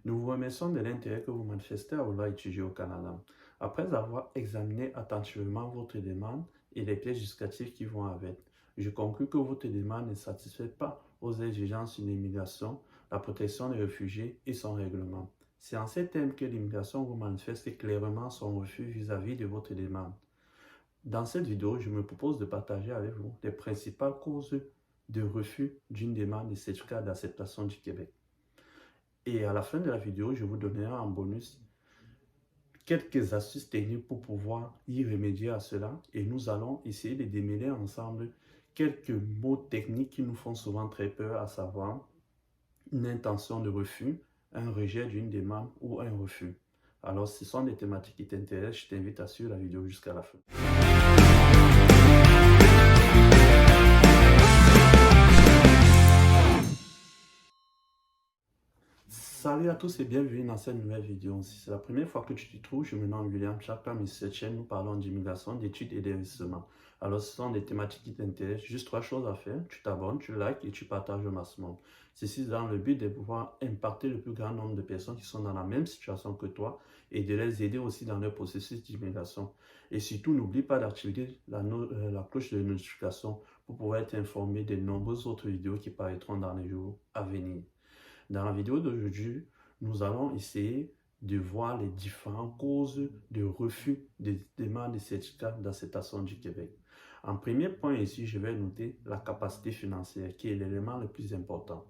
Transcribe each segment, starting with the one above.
Nous vous remercions de l'intérêt que vous manifestez à vouloir étudier au Canada. Après avoir examiné attentivement votre demande et les pièces justificatives qui vont avec, je conclus que votre demande ne satisfait pas aux exigences sur l'immigration, la protection des réfugiés et son règlement. C'est en ces termes que l'immigration vous manifeste clairement son refus vis-à-vis de votre demande. Dans cette vidéo, je me propose de partager avec vous les principales causes de refus d'une demande de certificat d'acceptation du Québec. Et à la fin de la vidéo, je vous donnerai en bonus quelques astuces techniques pour pouvoir y remédier à cela. Et nous allons essayer de démêler ensemble quelques mots techniques qui nous font souvent très peur, à savoir une intention de refus, un rejet d'une demande ou un refus. Alors, ce sont des thématiques qui t'intéressent. Je t'invite à suivre la vidéo jusqu'à la fin. Salut à tous et bienvenue dans cette nouvelle vidéo. Si c'est la première fois que tu t'y trouves, je me nomme William Chapman et sur cette chaîne, nous parlons d'immigration, d'études et d'investissement. Alors, ce sont des thématiques qui t'intéressent. Juste trois choses à faire. Tu t'abonnes, tu likes et tu partages au maximum. Ceci dans le but de pouvoir impacter le plus grand nombre de personnes qui sont dans la même situation que toi et de les aider aussi dans leur processus d'immigration. Et surtout, n'oublie pas d'activer la cloche de notification pour pouvoir être informé des nombreuses autres vidéos qui paraîtront dans les jours à venir. Dans la vidéo d'aujourd'hui, nous allons essayer de voir les différentes causes de refus des demandes de certificat d'acceptation du Québec. En premier point ici, je vais noter la capacité financière qui est l'élément le plus important.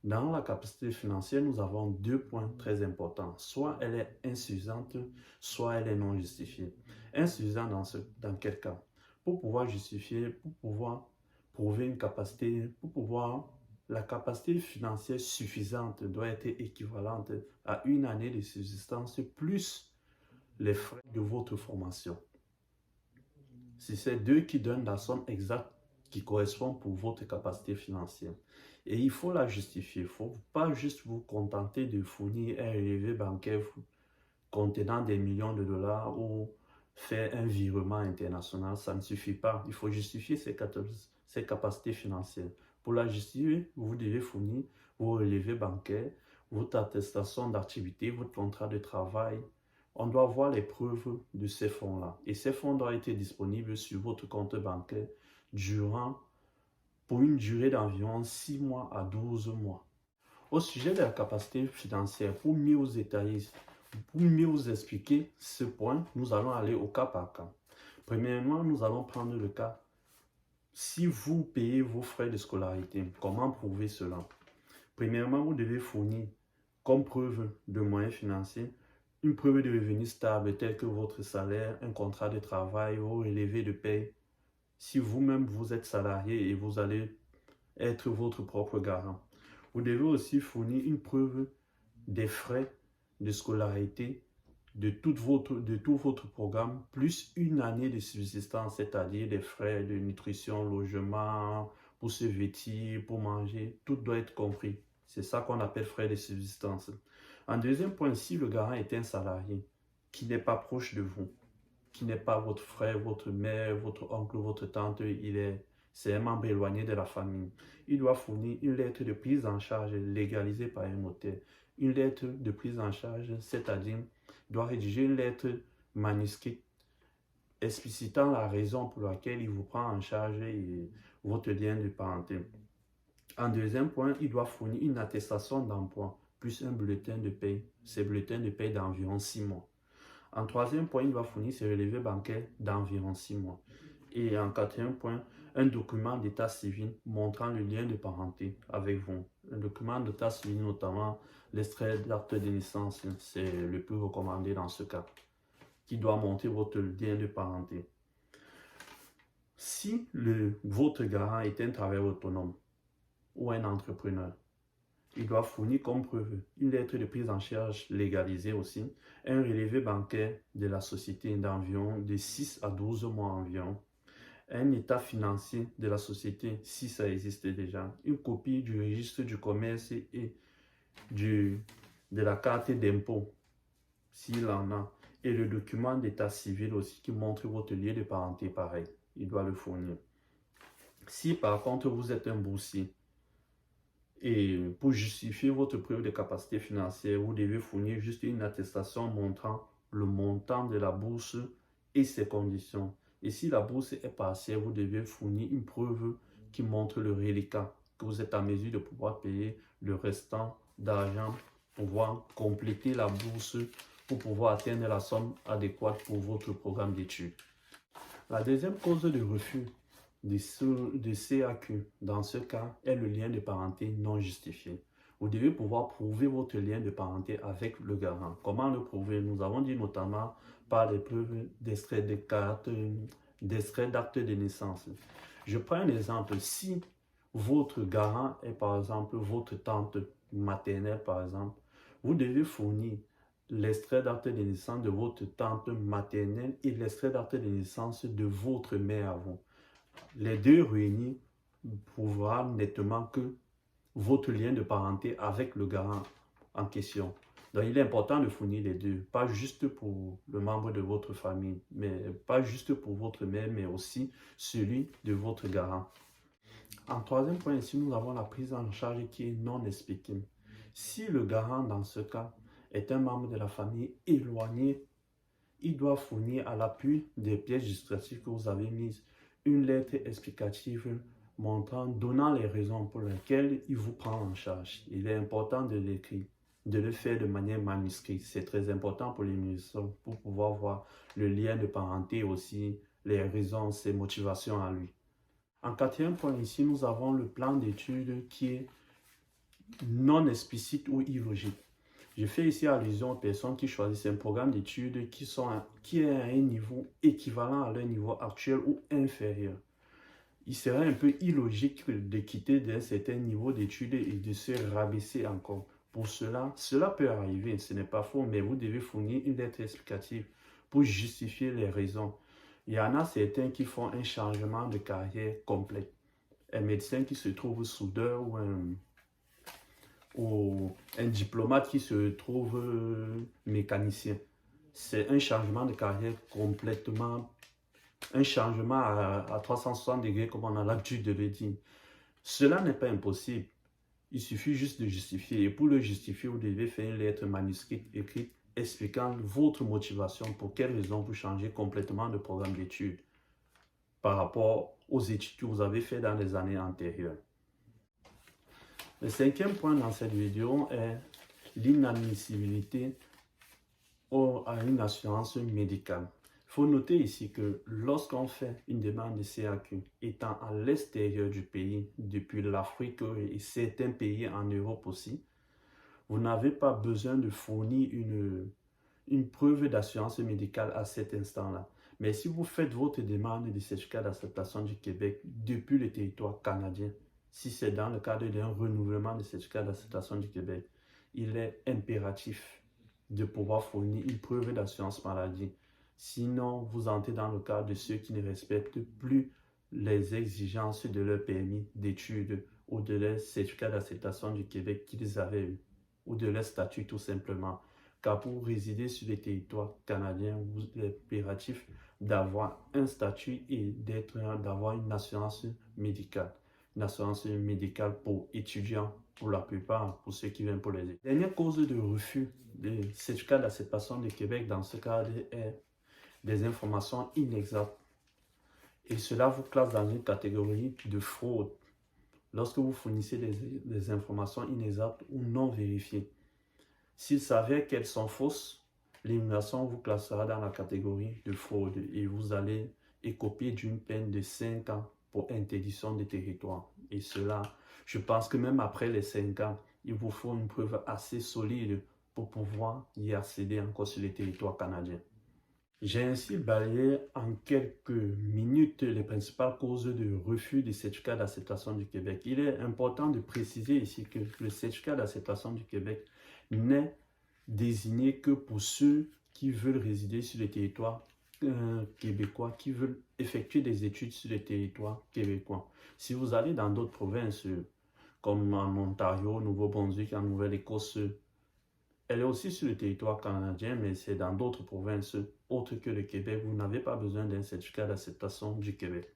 Dans la capacité financière, nous avons deux points très importants. Soit elle est insuffisante, soit elle est non justifiée. Insuffisante dans quel cas? Pour pouvoir justifier, pour pouvoir prouver une capacité, pour pouvoir la capacité financière suffisante doit être équivalente à une année de subsistance plus les frais de votre formation. C'est ces deux qui donnent la somme exacte qui correspond pour votre capacité financière. Et il faut la justifier. Il ne faut pas juste vous contenter de fournir un relevé bancaire contenant des millions de dollars ou faire un virement international. Ça ne suffit pas. Il faut justifier ses capacités financières. Pour la justifier, vous devez fournir vos relevés bancaires, votre attestation d'activité, votre contrat de travail. On doit voir les preuves de ces fonds-là. Et ces fonds doivent être disponibles sur votre compte bancaire pour une durée d'environ 6 mois à 12 mois. Au sujet de la capacité financière, pour mieux vous détailler, pour mieux vous expliquer ce point, nous allons aller au cas par cas. Premièrement, nous allons prendre le cas si vous payez vos frais de scolarité. Comment prouver cela? Premièrement, vous devez fournir comme preuve de moyens financiers une preuve de revenu stable telle que votre salaire, un contrat de travail, vos relevés de paie. Si vous-même vous êtes salarié et vous allez être votre propre garant. Vous devez aussi fournir une preuve des frais de scolarité de tout votre programme, plus une année de subsistance, c'est-à-dire des frais de nutrition, logement, pour se vêtir, pour manger, tout doit être compris. C'est ça qu'on appelle frais de subsistance. En deuxième point, si le garant est un salarié qui n'est pas proche de vous, qui n'est pas votre frère, votre mère, votre oncle, votre tante, c'est un membre éloigné de la famille. Il doit fournir une lettre de prise en charge légalisée par un notaire. Une lettre de prise en charge, c'est-à-dire, il doit rédiger une lettre manuscrite explicitant la raison pour laquelle il vous prend en charge votre lien de parenté. En deuxième point, il doit fournir une attestation d'emploi plus un bulletin de paie. Ces bulletins de paie d'environ 6 mois. En troisième point, il doit fournir ses relevés bancaires d'environ 6 mois. Et en quatrième point, un document d'état civil montrant le lien de parenté avec vous. Un document d'état civil, notamment l'extrait d'acte de naissance, c'est le plus recommandé dans ce cas, qui doit montrer votre lien de parenté. Si votre garant est un travailleur autonome ou un entrepreneur, il doit fournir comme preuve une lettre de prise en charge légalisée aussi, un relevé bancaire de la société d'environ de 6 à 12 mois environ, un état financier de la société si ça existe déjà, une copie du registre du commerce et de la carte d'impôt s'il en a, et le document d'état civil aussi qui montre votre lien de parenté pareil, il doit le fournir. Si par contre vous êtes un boursier, Et pour justifier votre preuve de capacité financière, vous devez fournir juste une attestation montrant le montant de la bourse et ses conditions. Et si la bourse est partielle, vous devez fournir une preuve qui montre le reliquat, que vous êtes en mesure de pouvoir payer le restant d'argent, pouvoir compléter la bourse pour pouvoir atteindre la somme adéquate pour votre programme d'études. La deuxième cause de refus de CAQ, dans ce cas, est le lien de parenté non justifié. Vous devez pouvoir prouver votre lien de parenté avec le garant. Comment le prouver? Nous avons dit notamment par les preuves d'extrait de carte, d'extrait d'acte de naissance. Je prends un exemple. Si votre garant est par exemple votre tante maternelle, par exemple, vous devez fournir l'extrait d'acte de naissance de votre tante maternelle et l'extrait d'acte de naissance de votre mère à vous. Les deux réunis prouvera nettement que votre lien de parenté avec le garant en question. Donc, il est important de fournir les deux, pas juste pour le membre de votre famille, mais pas juste pour votre mère, mais aussi celui de votre garant. En troisième point, ici, nous avons la prise en charge qui est non expliquée. Si le garant, dans ce cas, est un membre de la famille éloigné, il doit fournir à l'appui des pièces justificatives que vous avez mises une lettre explicative montrant, donnant les raisons pour lesquelles il vous prend en charge. Il est important de l'écrire, de le faire de manière manuscrite. C'est très important pour l'administration pour pouvoir voir le lien de parenté aussi, les raisons, ses motivations à lui. En quatrième point ici, nous avons le plan d'études qui est non explicite ou illogique. Je fais ici allusion aux personnes qui choisissent un programme d'études qui est à un niveau équivalent à leur niveau actuel ou inférieur. Il serait un peu illogique de quitter d'un certain niveau d'études et de se rabaisser encore. Pour cela peut arriver, ce n'est pas faux, mais vous devez fournir une lettre explicative pour justifier les raisons. Il y en a certains qui font un changement de carrière complet. Un médecin qui se trouve soudeur ou un diplomate qui se trouve mécanicien. C'est un changement de carrière complètement, un changement à 360 degrés comme on a l'habitude de le dire. Cela n'est pas impossible. Il suffit juste de justifier. Et pour le justifier, vous devez faire une lettre manuscrite écrite expliquant votre motivation, pour quelles raisons vous changez complètement de programme d'études par rapport aux études que vous avez faites dans les années antérieures. Le cinquième point dans cette vidéo est l'inadmissibilité à une assurance médicale. Il faut noter ici que lorsqu'on fait une demande de CAQ étant à l'extérieur du pays, depuis l'Afrique et certains pays en Europe aussi, vous n'avez pas besoin de fournir une preuve d'assurance médicale à cet instant-là. Mais si vous faites votre demande de certificat d'acceptation du Québec depuis le territoire canadien, si c'est dans le cadre d'un renouvellement de certificat d'acceptation du Québec, il est impératif de pouvoir fournir une preuve d'assurance maladie. Sinon, vous entrez dans le cadre de ceux qui ne respectent plus les exigences de leur permis d'études ou de leur certificat d'acceptation du Québec qu'ils avaient eu, ou de leur statut tout simplement. Car pour résider sur les territoires canadiens, il est impératif d'avoir un statut et d'avoir une assurance médicale. Une assurance médicale pour étudiants, pour la plupart, pour ceux qui viennent pour les études. Dernière cause de refus de certificat d'acceptation du Québec dans ce cadre est des informations inexactes. Et cela vous classe dans une catégorie de fraude lorsque vous fournissez des informations inexactes ou non vérifiées. S'il s'avère qu'elles sont fausses, l'immigration vous classera dans la catégorie de fraude et vous allez écoper d'une peine de 5 ans pour interdiction des territoires. Et cela, je pense que même après les 5 ans, il vous faut une preuve assez solide pour pouvoir y accéder encore sur les territoires canadiens. J'ai ainsi balayé en quelques minutes les principales causes de refus du certificat d'acceptation du Québec. Il est important de préciser ici que le certificat d'acceptation du Québec n'est désigné que pour ceux qui veulent résider sur le territoire québécois, qui veulent effectuer des études sur le territoire québécois. Si vous allez dans d'autres provinces, comme en Ontario, Nouveau-Brunswick, en Nouvelle-Écosse, elle est aussi sur le territoire canadien, mais c'est dans d'autres provinces autres que le Québec. Vous n'avez pas besoin d'un certificat d'acceptation du Québec.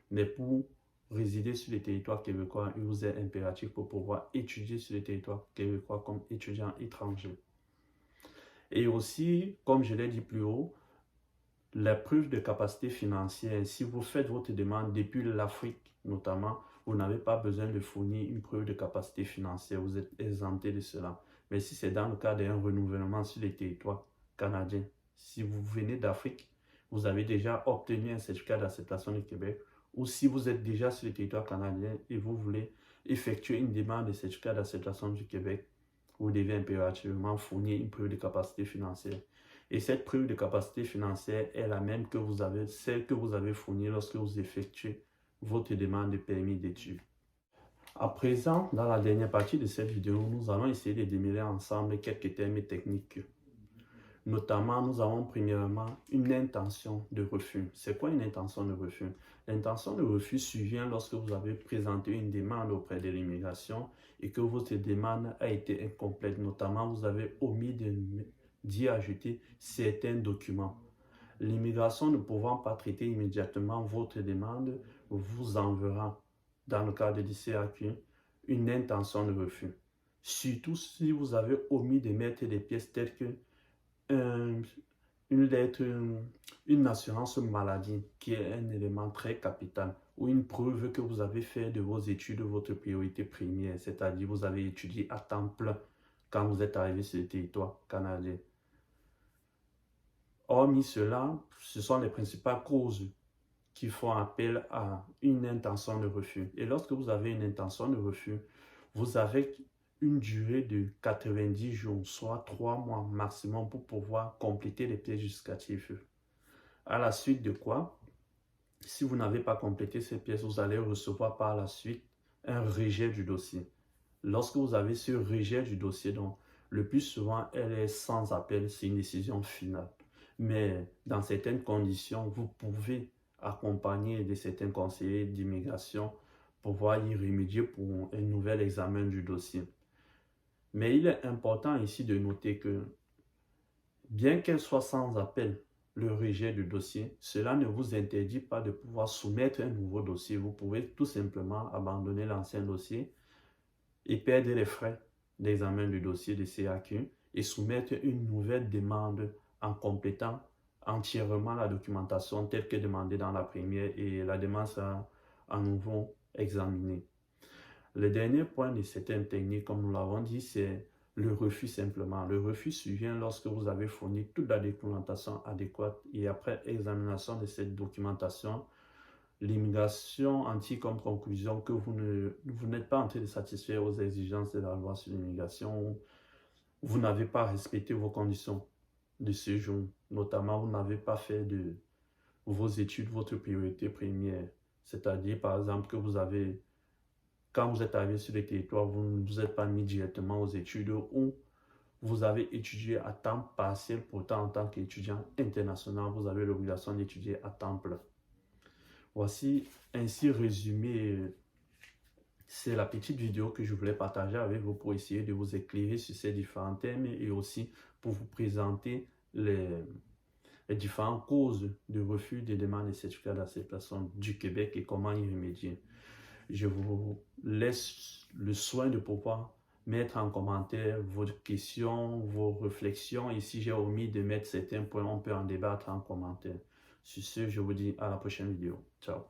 Mais pour résider sur le territoire québécois, il vous est impératif pour pouvoir étudier sur le territoire québécois comme étudiant étranger. Et aussi, comme je l'ai dit plus haut, la preuve de capacité financière. Si vous faites votre demande depuis l'Afrique notamment, vous n'avez pas besoin de fournir une preuve de capacité financière, vous êtes exempté de cela. Mais si c'est dans le cas d'un renouvellement sur les territoires canadiens, si vous venez d'Afrique, vous avez déjà obtenu un certificat d'acceptation du Québec, ou si vous êtes déjà sur le territoire canadien et vous voulez effectuer une demande de certificat d'acceptation du Québec, vous devez impérativement fournir une preuve de capacité financière. Et cette preuve de capacité financière est la même que celle que vous avez fournie lorsque vous effectuez votre demande de permis d'études. À présent, dans la dernière partie de cette vidéo, nous allons essayer de démêler ensemble quelques termes techniques. Notamment, nous avons premièrement une intention de refus. C'est quoi une intention de refus? L'intention de refus survient lorsque vous avez présenté une demande auprès de l'immigration et que votre demande a été incomplète. Notamment, vous avez omis d'y ajouter certains documents. L'immigration ne pouvant pas traiter immédiatement votre demande vous enverra, dans le cadre du CAQ, une intention de refus. Surtout si vous avez omis de mettre des pièces telles que une lettre, une assurance maladie, qui est un élément très capital, ou une preuve que vous avez fait de vos études votre priorité première, c'est-à-dire vous avez étudié à temps plein quand vous êtes arrivé sur le territoire canadien. Hormis cela, ce sont les principales causes qui font appel à une intention de refus. Et lorsque vous avez une intention de refus, vous avez une durée de 90 jours, soit 3 mois maximum pour pouvoir compléter les pièces justificatives. À la suite de quoi, si vous n'avez pas complété ces pièces, vous allez recevoir par la suite un rejet du dossier. Lorsque vous avez ce rejet du dossier, donc, le plus souvent, elle est sans appel, c'est une décision finale. Mais dans certaines conditions, vous pouvez accompagner de certains conseillers d'immigration pour pouvoir y remédier pour un nouvel examen du dossier. Mais il est important ici de noter que, bien qu'elle soit sans appel, le rejet du dossier, cela ne vous interdit pas de pouvoir soumettre un nouveau dossier. Vous pouvez tout simplement abandonner l'ancien dossier et perdre les frais d'examen du dossier de CAQ et soumettre une nouvelle demande en complétant entièrement la documentation telle que demandée dans la première et la demande sera à nouveau examinée. Le dernier point de cette technique, comme nous l'avons dit, c'est le refus simplement. Le refus survient lorsque vous avez fourni toute la documentation adéquate et après examination de cette documentation, l'immigration en tire comme conclusion que vous n'êtes pas en train de satisfaire aux exigences de la loi sur l'immigration, vous n'avez pas respecté vos conditions de séjour, notamment vous n'avez pas fait de vos études votre priorité première, c'est-à-dire par exemple que vous avez, quand vous êtes arrivé sur le territoire, vous ne vous êtes pas mis directement aux études ou vous avez étudié à temps partiel, pourtant en tant qu'étudiant international, vous avez l'obligation d'étudier à temps plein. Voici ainsi résumé, c'est la petite vidéo que je voulais partager avec vous pour essayer de vous éclairer sur ces différents thèmes et aussi pour vous présenter les différentes causes de refus des demandes de certificat d'acceptation du Québec et comment y remédier. Je vous laisse le soin de pouvoir mettre en commentaire vos questions, vos réflexions et si j'ai omis de mettre certains points, on peut en débattre en commentaire. Sur ce, je vous dis à la prochaine vidéo. Ciao.